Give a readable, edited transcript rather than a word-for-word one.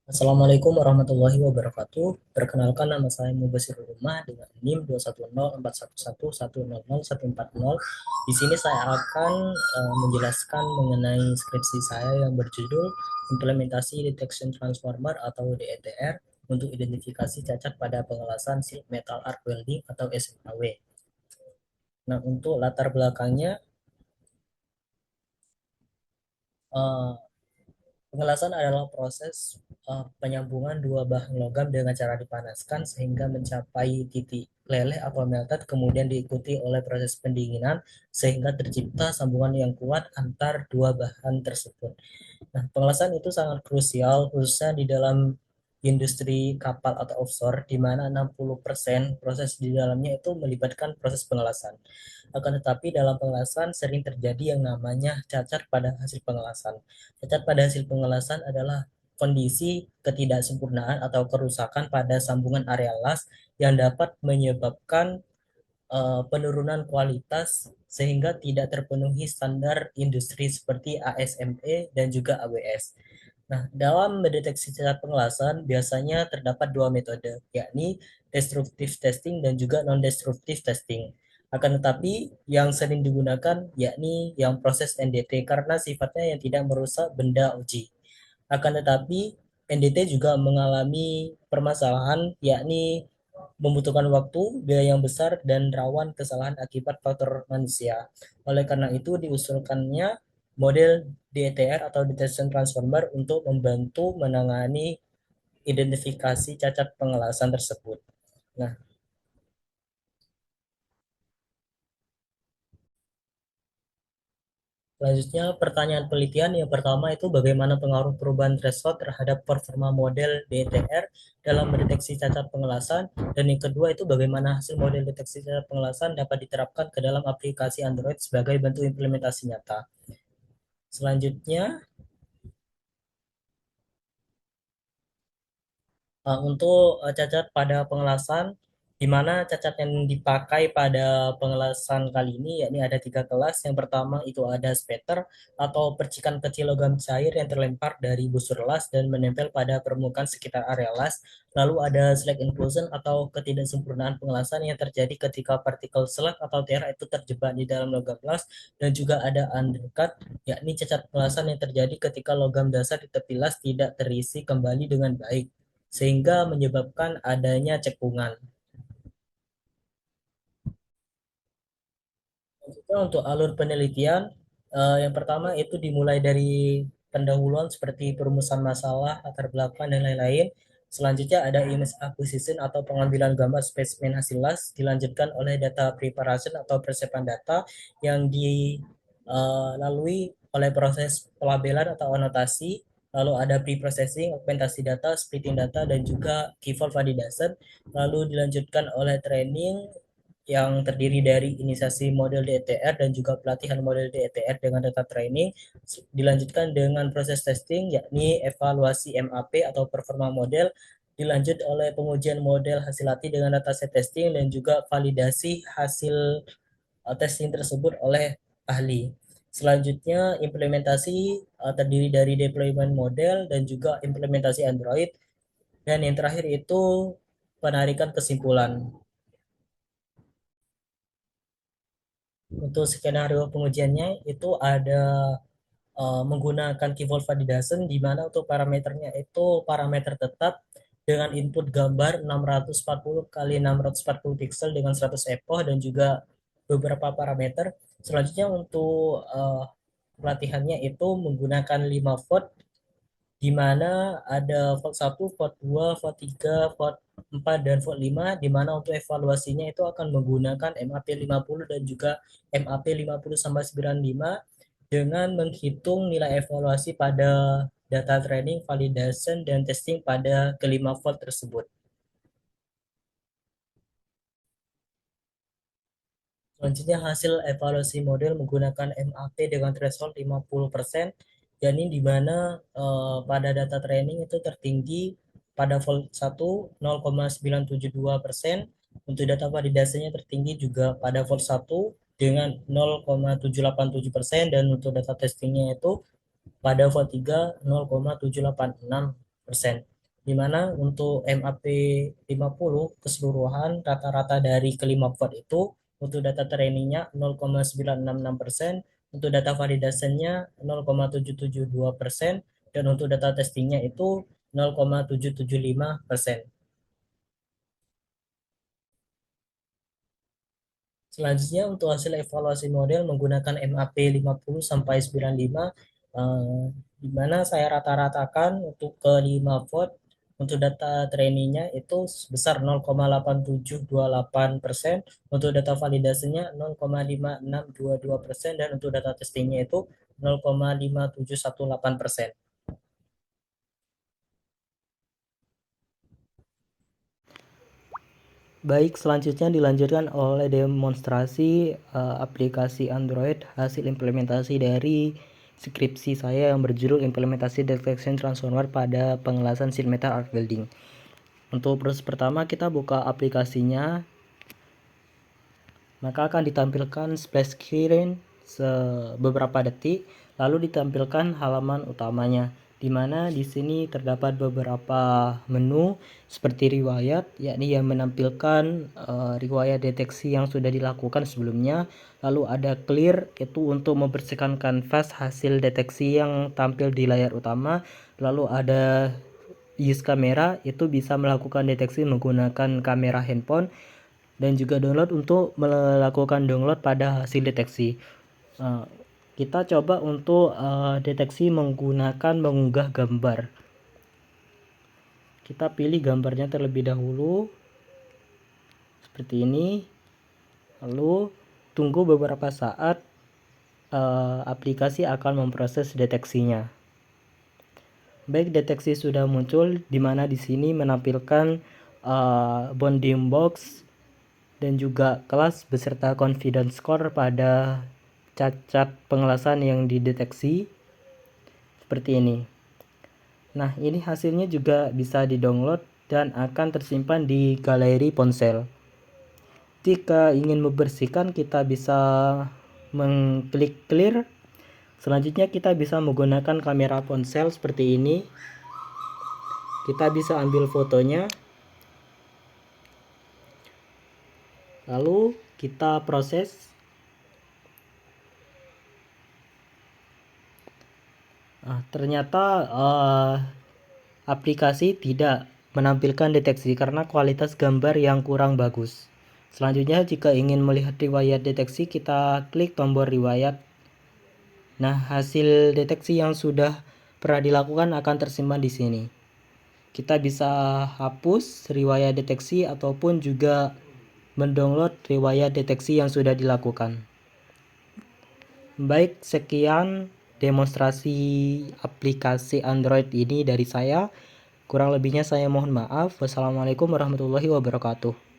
Assalamualaikum warahmatullahi wabarakatuh. Perkenalkan nama saya Mubasirul Umah dengan NIM 2104111001400. Di sini saya akan menjelaskan mengenai skripsi saya yang berjudul Implementasi Detection Transformer atau DETR untuk identifikasi cacat pada pengelasan sheet metal arc welding atau SMAW. Nah, untuk latar belakangnya, eh, pengelasan adalah proses penyambungan dua bahan logam dengan cara dipanaskan sehingga mencapai titik leleh atau melted, kemudian diikuti oleh proses pendinginan sehingga tercipta sambungan yang kuat antar dua bahan tersebut. Nah, pengelasan itu sangat krusial khususnya di dalam industri kapal atau offshore di mana 60% proses di dalamnya itu melibatkan proses pengelasan. Akan tetapi dalam pengelasan sering terjadi yang namanya cacat pada hasil pengelasan. Cacat pada hasil pengelasan adalah kondisi ketidaksempurnaan atau kerusakan pada sambungan area las yang dapat menyebabkan penurunan kualitas sehingga tidak terpenuhi standar industri seperti ASME dan juga AWS. Nah, dalam mendeteksi cacat pengelasan biasanya terdapat dua metode, yakni destructive testing dan juga non-destructive testing. Akan tetapi yang sering digunakan yakni yang proses NDT karena sifatnya yang tidak merusak benda uji. Akan tetapi NDT juga mengalami permasalahan yakni membutuhkan waktu, biaya yang besar, dan rawan kesalahan akibat faktor manusia. Oleh karena itu diusulkannya model DETR atau Detection Transformer untuk membantu menangani identifikasi cacat pengelasan tersebut. Nah, selanjutnya pertanyaan penelitian yang pertama itu bagaimana pengaruh perubahan threshold terhadap performa model DETR dalam mendeteksi cacat pengelasan, dan yang kedua itu bagaimana hasil model deteksi cacat pengelasan dapat diterapkan ke dalam aplikasi Android sebagai bentuk implementasi nyata. Selanjutnya, untuk cacat pada pengelasan, di mana cacat yang dipakai pada pengelasan kali ini yakni ada tiga kelas. Yang pertama itu ada spatter atau percikan kecil logam cair yang terlempar dari busur las dan menempel pada permukaan sekitar area las. Lalu ada slag inclusion atau ketidaksempurnaan pengelasan yang terjadi ketika partikel slag atau tiara itu terjebak di dalam logam las, dan juga ada undercut yakni cacat pengelasan yang terjadi ketika logam dasar di tepi las tidak terisi kembali dengan baik sehingga menyebabkan adanya cekungan. Selanjutnya untuk alur penelitian, yang pertama itu dimulai dari pendahuluan seperti perumusan masalah, latar belakang, dan lain-lain. Selanjutnya ada image acquisition atau pengambilan gambar spesimen hasil las, dilanjutkan oleh data preparation atau persiapan data yang dilalui oleh proses pelabelan atau anotasi. Lalu ada pre-processing, augmentasi data, splitting data, dan juga key value validation. Lalu dilanjutkan oleh training yang terdiri dari inisiasi model DETR dan juga pelatihan model DETR dengan data training, dilanjutkan dengan proses testing yakni evaluasi MAP atau performa model, dilanjut oleh pengujian model hasil latih dengan dataset testing dan juga validasi hasil testing tersebut oleh ahli. Selanjutnya implementasi terdiri dari deployment model dan juga implementasi Android, dan yang terakhir itu penarikan kesimpulan. Untuk skenario pengujiannya itu ada menggunakan keyboard validation di mana untuk parameternya itu parameter tetap dengan input gambar 640 kali 640 pixel dengan 100 epoch dan juga beberapa parameter. Selanjutnya untuk pelatihannya itu menggunakan 5 vote di mana ada vote 1, vote 2, vote 3, vote 4, dan vote 5, di mana untuk evaluasinya itu akan menggunakan MAP 50 dan juga MAP 50 sampai 95 dengan menghitung nilai evaluasi pada data training, validation, dan testing pada kelima vote tersebut. Selanjutnya hasil evaluasi model menggunakan MAP dengan threshold 50%, yakni di mana pada data training itu tertinggi pada volt 1 0,972%, untuk data validasinya tertinggi juga pada volt 1 dengan 0,787%, dan untuk data testingnya itu pada volt 3 0,786%. di mana untuk MAP 50 keseluruhan rata-rata dari kelima vote itu untuk data trainingnya 0,966%, untuk data validasinya 0,772%, dan untuk data testingnya itu 0,775%. Selanjutnya untuk hasil evaluasi model menggunakan MAP 50 sampai 95, eh, di mana saya rata-ratakan untuk kelima vote untuk data trainingnya itu sebesar 0,8728%, untuk data validasinya 0,5622%, dan untuk data testingnya itu 0,5718%. Baik, selanjutnya dilanjutkan oleh demonstrasi aplikasi Android hasil implementasi dari skripsi saya yang berjudul implementasi detection transformer pada pengelasan sheet metal arc welding. Untuk proses pertama kita buka aplikasinya, maka akan ditampilkan splash screen beberapa detik, lalu ditampilkan halaman utamanya, di mana di sini terdapat beberapa menu seperti riwayat, yakni yang menampilkan riwayat deteksi yang sudah dilakukan sebelumnya. Lalu ada clear, itu untuk membersihkan kanvas hasil deteksi yang tampil di layar utama. Lalu ada use kamera, itu bisa melakukan deteksi menggunakan kamera handphone, dan juga download untuk melakukan download pada hasil deteksi. Kita coba untuk deteksi menggunakan mengunggah gambar. Kita pilih gambarnya terlebih dahulu seperti ini, lalu tunggu beberapa saat, aplikasi akan memproses deteksinya. Baik, deteksi sudah muncul, di mana di sini menampilkan bounding box dan juga kelas beserta confidence score pada cacat pengelasan yang dideteksi seperti ini. Nah, ini hasilnya juga bisa di-download dan akan tersimpan di galeri ponsel. Jika ingin membersihkan, kita bisa mengklik clear. Selanjutnya kita bisa menggunakan kamera ponsel seperti ini. Kita bisa ambil fotonya, lalu kita proses. Ternyata aplikasi tidak menampilkan deteksi karena kualitas gambar yang kurang bagus. Selanjutnya, jika ingin melihat riwayat deteksi, kita klik tombol riwayat. Nah, hasil deteksi yang sudah pernah dilakukan akan tersimpan di sini. Kita bisa hapus riwayat deteksi ataupun juga mendownload riwayat deteksi yang sudah dilakukan. Baik, sekian demonstrasi aplikasi Android ini dari saya. Kurang lebihnya saya mohon maaf. Wassalamualaikum warahmatullahi wabarakatuh.